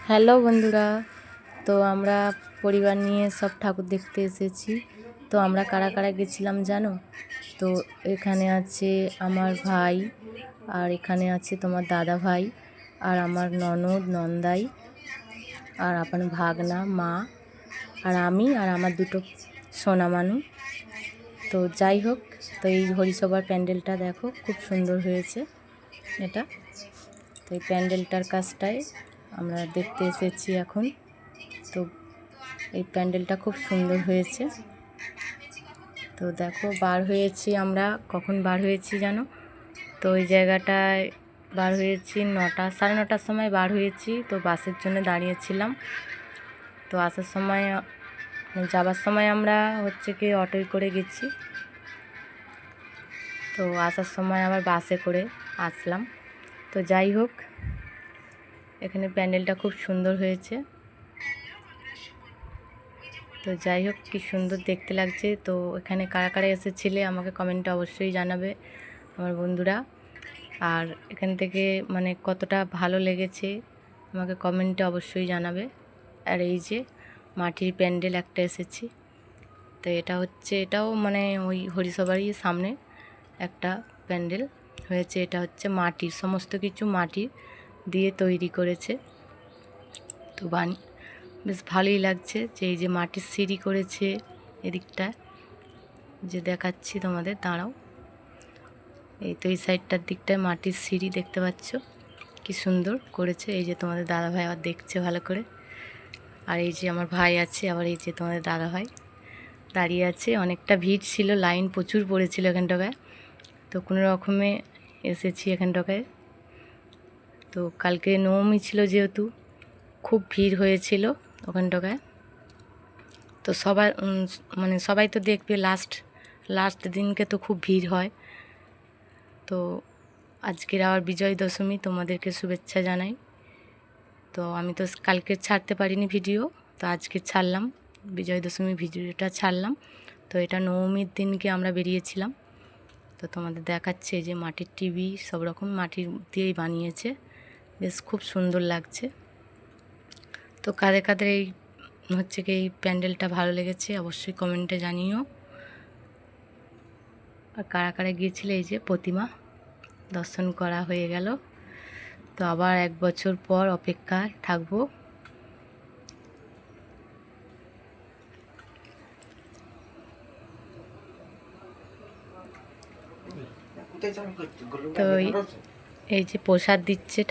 Hello বন্ধুরা, তো আমরা পরিবার নিয়ে সব ঠাকুর দেখতে এসেছি। তো আমরা কারা কারা গেছিলাম জানো? তো এখানে আছে আমার ভাই, আর এখানে আছে তোমার দাদা ভাই, আর আমার ননদ নন্দাই, আর আমার ভাগনা মা, আর আমি, আর আমার দুটো সোনা মানু। তো যাই হোক, তো এই হরিসভার প্যান্ডেলটা দেখো, খুব সুন্দর হয়েছে এটা। তো এই প্যান্ডেলটার কাজটাই আমরা দেখতে এসেছি এখন। তো এই প্যান্ডেলটা খুব সুন্দর হয়েছে। তো দেখো, বার হয়েছি আমরা, কখন বার হয়েছি জানো? তো ওই জায়গাটায় বার হয়েছি 9টা, 9:30টার সময় বার হয়েছি। তো বাসের জন্য দাঁড়িয়েছিলাম। তো আসার সময়, যাবার সময় আমরা কি অটোয় করে গেছি। তো আসার সময় আবার বাসে করে আসলাম। তো যাই হোক, এখানে প্যান্ডেলটা খুব সুন্দর হয়েছে। তো যাই হোক, কি সুন্দর দেখতে লাগছে। তো এখানে কারা কারা এসেছিলে আমাকে কমেন্টে অবশ্যই জানাবে আমার বন্ধুরা। আর এখান থেকে কতটা ভালো লেগেছে আমাকে কমেন্টে অবশ্যই জানাবে। আর এই যে মাটির প্যান্ডেল একটা এসেছি। তো এটাও ওই হরিসভারই সামনে একটা প্যান্ডেল হয়েছে। এটা মাটির, সমস্ত কিছু মাটির দিয়ে তৈরি করেছে। তো বেশ ভালোই লাগছে যে এই যে মাটির সিঁড়ি করেছে এদিকটা, যে দেখাচ্ছি তোমাদের, দাঁড়াও। এই তো এই সাইডটার দিকটায় মাটির সিঁড়ি দেখতে পাচ্ছ, কি সুন্দর করেছে। এই যে তোমাদের দাদা ভাই আবার দেখছে ভালো করে। আর এই যে আমার ভাই আছে, আবার এই যে তোমাদের দাদা ভাই দাঁড়িয়ে আছে। অনেকটা ভিড় ছিল, লাইন প্রচুর পড়েছিল এখানটায়। তো কোনো রকমে এসেছি এখানটায়। তো কালকে নবমী ছিল, যেহেতু খুব ভিড় হয়েছিল ওখানটায়। তো সবাই তো দেখবে, লাস্ট দিনকে তো খুব ভিড় হয়। তো আজকের আবার বিজয় দশমী, তোমাদেরকে শুভেচ্ছা জানাই। তো আমি তো কালকে ছাড়তে পারিনি ভিডিও, তো আজকে ছাড়লাম, বিজয় দশমী ভিডিওটা ছাড়লাম। তো এটা নবমীর দিনকে আমরা বেরিয়েছিলাম। তো তোমাদের দেখাচ্ছে যে মাটির টিভি, সব রকম মাটির দিয়েই বানিয়েছে, বেশ খুব সুন্দর লাগছে। তো কাদের কাদের এই এই প্যান্ডেলটা ভালো লেগেছে অবশ্যই কমেন্টে জানিও। আর কারা কারা গিয়েছিলে, এই যে প্রতিমা দর্শন করা হয়ে গেল। তো আবার 1 বছর পর অপেক্ষায় থাকবো। তো এই যে প্রসাদ দিচ্ছে।